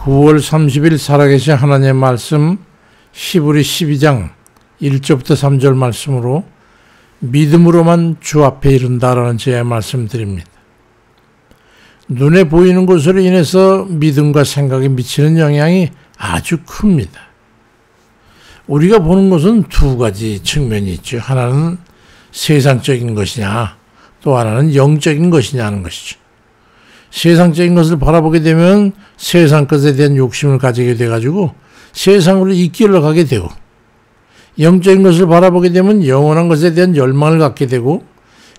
9월 30일 살아계신 하나님의 말씀 히브리 12장 1절부터 3절 말씀으로 믿음으로만 주 앞에 이른다라는 제의 말씀드립니다. 눈에 보이는 것으로 인해서 믿음과 생각에 미치는 영향이 아주 큽니다. 우리가 보는 것은 두 가지 측면이 있죠. 하나는 세상적인 것이냐, 또 하나는 영적인 것이냐 하는 것이죠. 세상적인 것을 바라보게 되면 세상 것에 대한 욕심을 가지게 돼가지고 세상으로 이끌어 가게 되고, 영적인 것을 바라보게 되면 영원한 것에 대한 열망을 갖게 되고,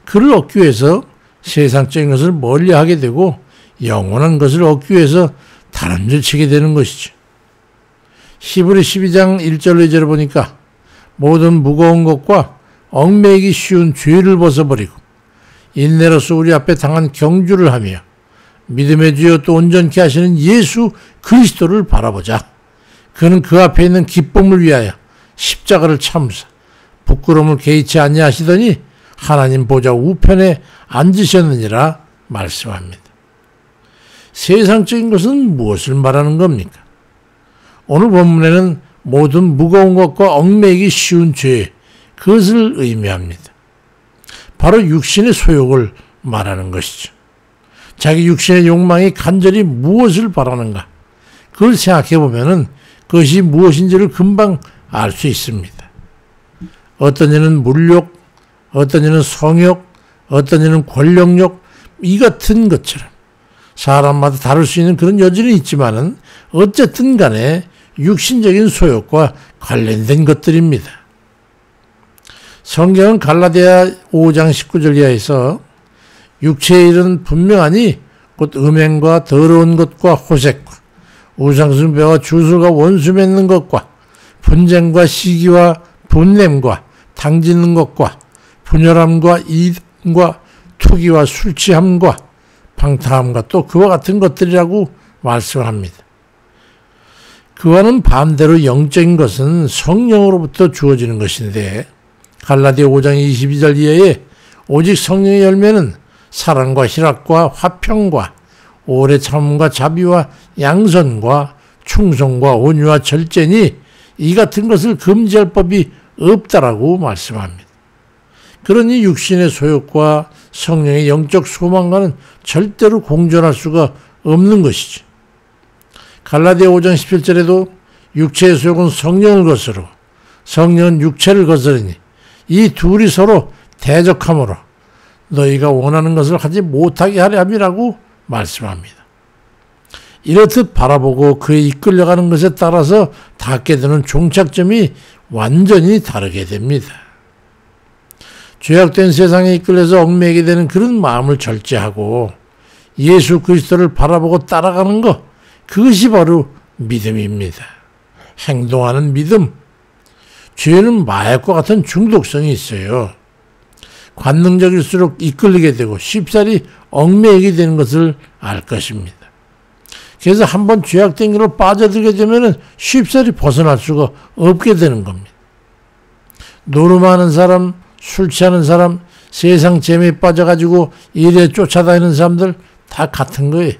그를 얻기 위해서 세상적인 것을 멀리하게 되고 영원한 것을 얻기 위해서 다름질 치게 되는 것이죠. 히브리 12장 1절 2절을 보니까 모든 무거운 것과 얽매이기 쉬운 죄를 벗어버리고 인내로서 우리 앞에 당한 경주를 하며 믿음의 주여 또 온전케 하시는 예수 그리스도를 바라보자. 그는 그 앞에 있는 기쁨을 위하여 십자가를 참으사 부끄러움을 개의치 아니하시더니 하나님 보좌 우편에 앉으셨느니라 말씀합니다. 세상적인 것은 무엇을 말하는 겁니까? 오늘 본문에는 모든 무거운 것과 얽매이기 쉬운 죄, 그것을 의미합니다. 바로 육신의 소욕을 말하는 것이죠. 자기 육신의 욕망이 간절히 무엇을 바라는가, 그걸 생각해 보면은 그것이 무엇인지를 금방 알 수 있습니다. 어떤 이는 물욕, 어떤 이는 성욕, 어떤 이는 권력욕, 이 같은 것처럼 사람마다 다를 수 있는 그런 여지는 있지만은 어쨌든 간에 육신적인 소욕과 관련된 것들입니다. 성경은 갈라디아 5장 19절 이하에서 육체의 일은 분명하니 곧 음행과 더러운 것과 호색과 우상숭배와 주술과 원수 맺는 것과 분쟁과 시기와 분냄과 당짓는 것과 분열함과 이익과 투기와 술 취함과 방탕함과 또 그와 같은 것들이라고 말씀을 합니다. 그와는 반대로 영적인 것은 성령으로부터 주어지는 것인데 갈라디아 5장 22절 이하에 오직 성령의 열매는 사랑과 희락과 화평과 오래 참음과 자비와 양선과 충성과 온유와 절제니 이 같은 것을 금지할 법이 없다라고 말씀합니다. 그러니 육신의 소욕과 성령의 영적 소망과는 절대로 공존할 수가 없는 것이죠. 갈라디아 5장 17절에도 육체의 소욕은 성령을 거스르고 성령은 육체를 거스르니 이 둘이 서로 대적하므로 너희가 원하는 것을 하지 못하게 하려 함이라고 말씀합니다. 이렇듯 바라보고 그에 이끌려가는 것에 따라서 닿게 되는 종착점이 완전히 다르게 됩니다. 죄악된 세상에 이끌려서 얽매이게 되는 그런 마음을 절제하고 예수 그리스도를 바라보고 따라가는 것, 그것이 바로 믿음입니다. 행동하는 믿음. 죄는 마약과 같은 중독성이 있어요. 관능적일수록 이끌리게 되고 쉽사리 얽매이게 되는 것을 알 것입니다. 그래서 한번 죄악된 길로 빠져들게 되면 쉽사리 벗어날 수가 없게 되는 겁니다. 노름하는 사람, 술 취하는 사람, 세상 재미에 빠져가지고 일에 쫓아다니는 사람들 다 같은 거예요.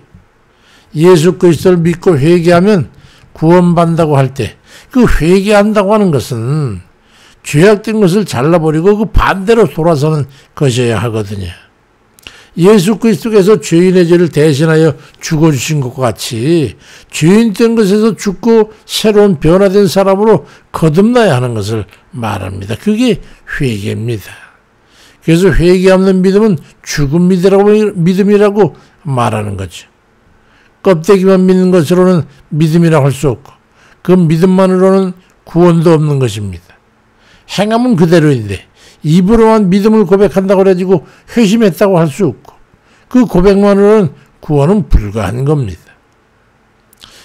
예수 그리스도를 믿고 회개하면 구원받는다고 할 때 그 회개한다고 하는 것은 죄악된 것을 잘라버리고 그 반대로 돌아서는 것이어야 하거든요. 예수 그리스도께서 죄인의 죄를 대신하여 죽어주신 것과 같이 죄인된 것에서 죽고 새로운 변화된 사람으로 거듭나야 하는 것을 말합니다. 그게 회개입니다. 그래서 회개 없는 믿음은 죽은 믿음이라고 말하는 거죠. 껍데기만 믿는 것으로는 믿음이라고 할 수 없고 그 믿음만으로는 구원도 없는 것입니다. 행함은 그대로인데 입으로만 믿음을 고백한다고 해가지고 회심했다고 할 수 없고 그 고백만으로는 구원은 불가한 겁니다.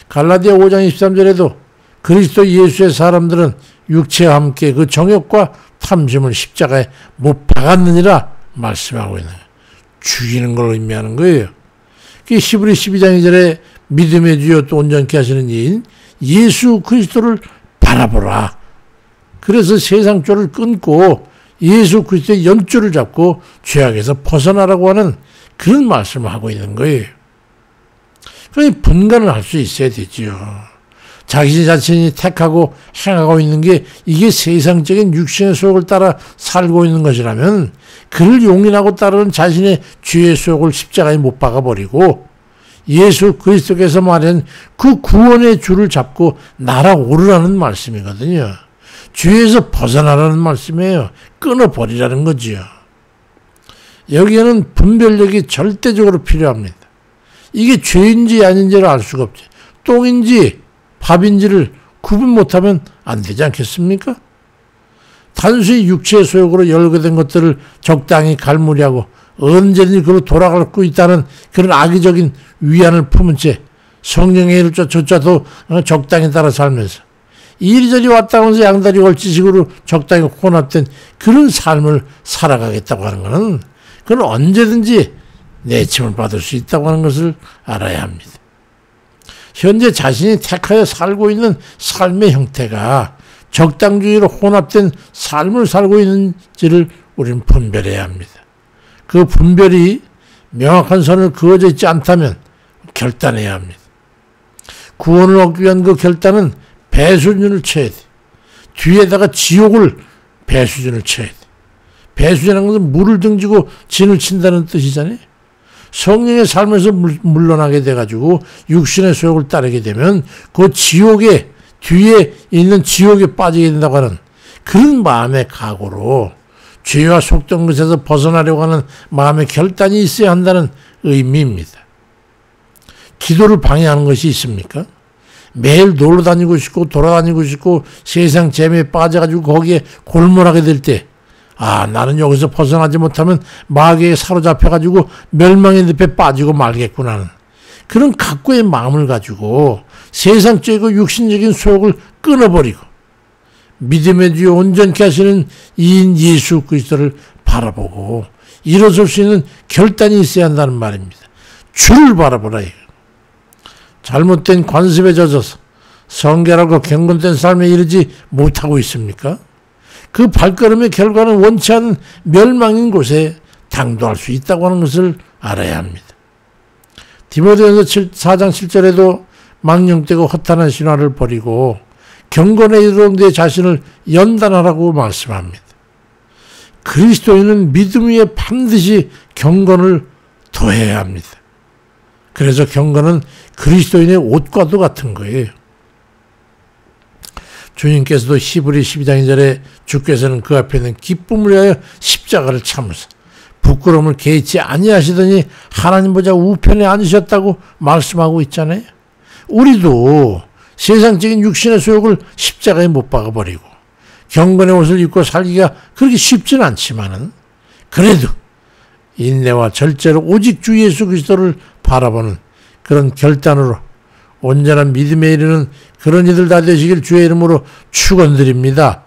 갈라디아 5장 23절에도 그리스도 예수의 사람들은 육체와 함께 그 정욕과 탐심을 십자가에 못 박았느니라 말씀하고 있는 거예요. 죽이는 걸 의미하는 거예요. 히브리 12장 2절에 믿음의 주여 또 온전케 하시는 이인 예수 그리스도를 바라보라. 그래서 세상 죄를 끊고 예수 그리스도의 연줄을 잡고 죄악에서 벗어나라고 하는 그런 말씀을 하고 있는 거예요. 그러니 분간을 할 수 있어야 되지요. 자기 자신이 택하고 행하고 있는 게 이게 세상적인 육신의 속을 따라 살고 있는 것이라면 그를 용인하고 따르는 자신의 죄의 속을 십자가에 못 박아버리고 예수 그리스도께서 말한 그 구원의 줄을 잡고 날아오르라는 말씀이거든요. 죄에서 벗어나라는 말씀이에요. 끊어버리라는 거지요. 여기에는 분별력이 절대적으로 필요합니다. 이게 죄인지 아닌지를 알 수가 없지. 똥인지 밥인지를 구분 못하면 안 되지 않겠습니까? 단순히 육체의 소욕으로 열거된 것들을 적당히 갈무리하고 언제든지 그로 돌아가고 있다는 그런 악의적인 위안을 품은 채 성령의 일을 쫓아도 적당히 따라 살면서 이리저리 왔다 가면서 양다리 걸치식으로 적당히 혼합된 그런 삶을 살아가겠다고 하는 것은 그건 언제든지 내침을 받을 수 있다고 하는 것을 알아야 합니다. 현재 자신이 택하여 살고 있는 삶의 형태가 적당주의로 혼합된 삶을 살고 있는지를 우리는 분별해야 합니다. 그 분별이 명확한 선을 그어져 있지 않다면 결단해야 합니다. 구원을 얻기 위한 그 결단은 배수준을 쳐야 돼. 뒤에다가 지옥을 배수준을 쳐야 돼. 배수준이라는 것은 물을 등지고 진을 친다는 뜻이잖아요. 성령의 삶에서 물러나게 돼가지고 육신의 소욕을 따르게 되면 그 지옥에 뒤에 있는 지옥에 빠지게 된다고 하는 그런 마음의 각오로 죄와 속된 것에서 벗어나려고 하는 마음의 결단이 있어야 한다는 의미입니다. 기도를 방해하는 것이 있습니까? 매일 놀러 다니고 싶고 돌아다니고 싶고 세상 재미에 빠져가지고 거기에 골몰하게 될 때 나는 여기서 벗어나지 못하면 마귀에 사로잡혀가지고 멸망의 늪에 빠지고 말겠구나. 그런 각고의 마음을 가지고 세상적이고 육신적인 소욕을 끊어버리고 믿음의 뒤에 온전케 하시는 이인 예수 그리스도를 바라보고 일어설 수 있는 결단이 있어야 한다는 말입니다. 주를 바라보라. 잘못된 관습에 젖어서 성결하고 경건된 삶에 이르지 못하고 있습니까? 그 발걸음의 결과는 원치 않은 멸망인 곳에 당도할 수 있다고 하는 것을 알아야 합니다. 디모데전서 4장 7절에도 망령되고 허탄한 신화를 버리고 경건에 이르는 내 자신을 연단하라고 말씀합니다. 그리스도인은 믿음 위에 반드시 경건을 더해야 합니다. 그래서 경건은 그리스도인의 옷과도 같은 거예요. 주님께서도 히브리 12장 2절에 주께서는 그 앞에 있는 기쁨을 위하여 십자가를 참으사 부끄러움을 개의치 아니하시더니 하나님 보좌 우편에 앉으셨다고 말씀하고 있잖아요. 우리도 세상적인 육신의 소욕을 십자가에 못 박아버리고 경건의 옷을 입고 살기가 그렇게 쉽지는 않지만은 그래도 인내와 절제로 오직 주 예수 그리스도를 바라보는 그런 결단으로 온전한 믿음에 이르는 그런 이들 다 되시길 주의 이름으로 축원드립니다.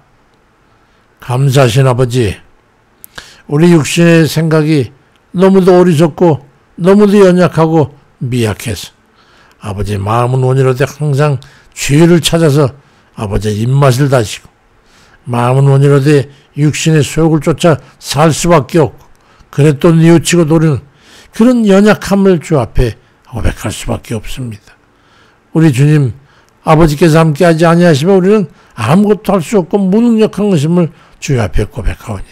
감사하신 아버지, 우리 육신의 생각이 너무도 어리석고 너무도 연약하고 미약해서 아버지 마음은 온유로되 항상 죄를 찾아서 아버지 입맛을 다시고 마음은 온유로되 육신의 소욕을 쫓아 살 수밖에 없고 그래 또 뉘우치고 노리는 그런 연약함을 주 앞에 고백할 수밖에 없습니다. 우리 주님 아버지께서 함께하지 아니하시면 우리는 아무것도 할 수 없고 무능력한 것임을 주 앞에 고백하오니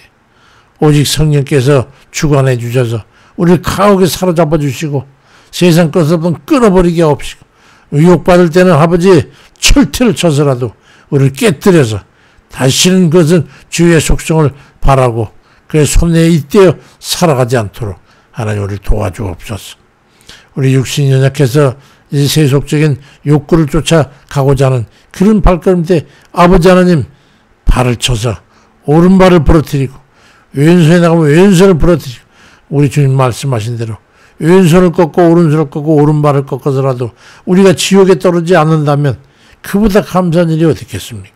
오직 성령께서 주관해 주셔서 우리를 강하게 사로잡아 주시고 세상 것을 끊어버리게 하옵시고 유혹받을 때는 아버지 철퇴를 쳐서라도 우리를 깨뜨려서 다시는 그것은 주의 속성을 바라고 그의 손에 잇대어 살아가지 않도록 하나님 우리를 도와주옵소서. 우리 육신이 연약해서 이 세속적인 욕구를 쫓아가고자 하는 그런 발걸음때 아버지 하나님 발을 쳐서 오른발을 부러뜨리고 왼손에 나가면 왼손을 부러뜨리고 우리 주님 말씀하신 대로 왼손을 꺾고 오른손을 꺾고 오른발을 꺾어서라도 우리가 지옥에 떨어지지 않는다면 그보다 감사한 일이 어떻겠습니까?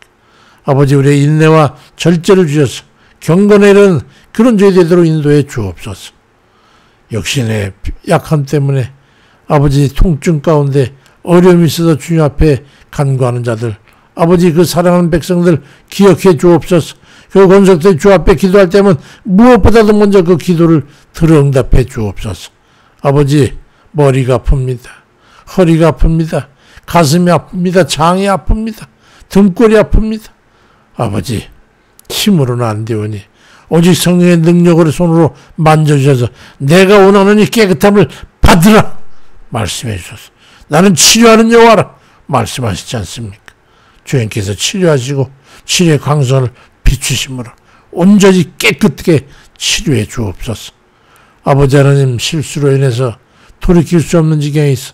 아버지 우리의 인내와 절제를 주셔서 경건에 이르는 그런 저희들로 인도해 주옵소서. 역신의 약함 때문에 아버지 통증 가운데 어려움이 있어서 주님 앞에 간구하는 자들 아버지 그 사랑하는 백성들 기억해 주옵소서. 그 권속들 주 앞에 기도할 때면 무엇보다도 먼저 그 기도를 들어 응답해 주옵소서. 아버지 머리가 아픕니다. 허리가 아픕니다. 가슴이 아픕니다. 장이 아픕니다. 등골이 아픕니다. 아버지, 힘으로는 안 되오니 오직 성령의 능력으로 손으로 만져주셔서 내가 원하는 이 깨끗함을 받으라 말씀해 주셔서 나는 치료하는 여호와라 말씀하시지 않습니까? 주님께서 치료하시고 치료의 광선을 비추심으로 온전히 깨끗하게 치료해 주옵소서. 아버지 하나님, 실수로 인해서 돌이킬 수 없는 지경에 있어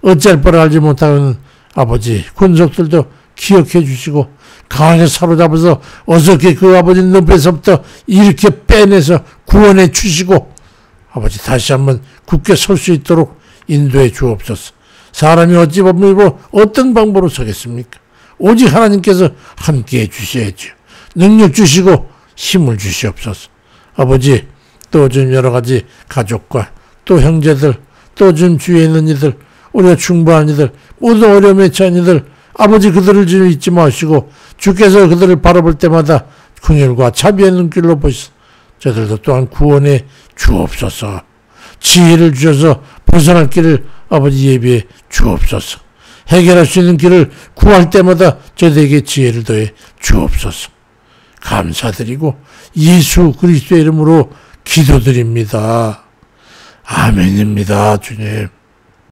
어찌할 바를 알지 못하는 아버지 군속들도 기억해 주시고 강하게 사로잡아서 어떻게 그 아버지 눈앞에서부터 이렇게 빼내서 구원해 주시고 아버지 다시 한번 굳게 설 수 있도록 인도해 주옵소서. 사람이 어찌 보면 어떤 방법으로 서겠습니까? 오직 하나님께서 함께해 주셔야죠. 능력 주시고 힘을 주시옵소서. 아버지, 또 좀 여러 가지 가족과 또 형제들, 또 좀 주위에 있는 이들, 우리가 충분한 이들, 모든 어려움에 처한 이들, 아버지 그들을 좀 잊지 마시고 주께서 그들을 바라볼 때마다 긍휼과 자비의 눈길로 보시소. 저들도 또한 구원해 주옵소서. 지혜를 주셔서 벗어날 길을 아버지 예비해 주옵소서. 해결할 수 있는 길을 구할 때마다 저들에게 지혜를 더해 주옵소서. 감사드리고 예수 그리스도의 이름으로 기도드립니다. 아멘입니다. 주님.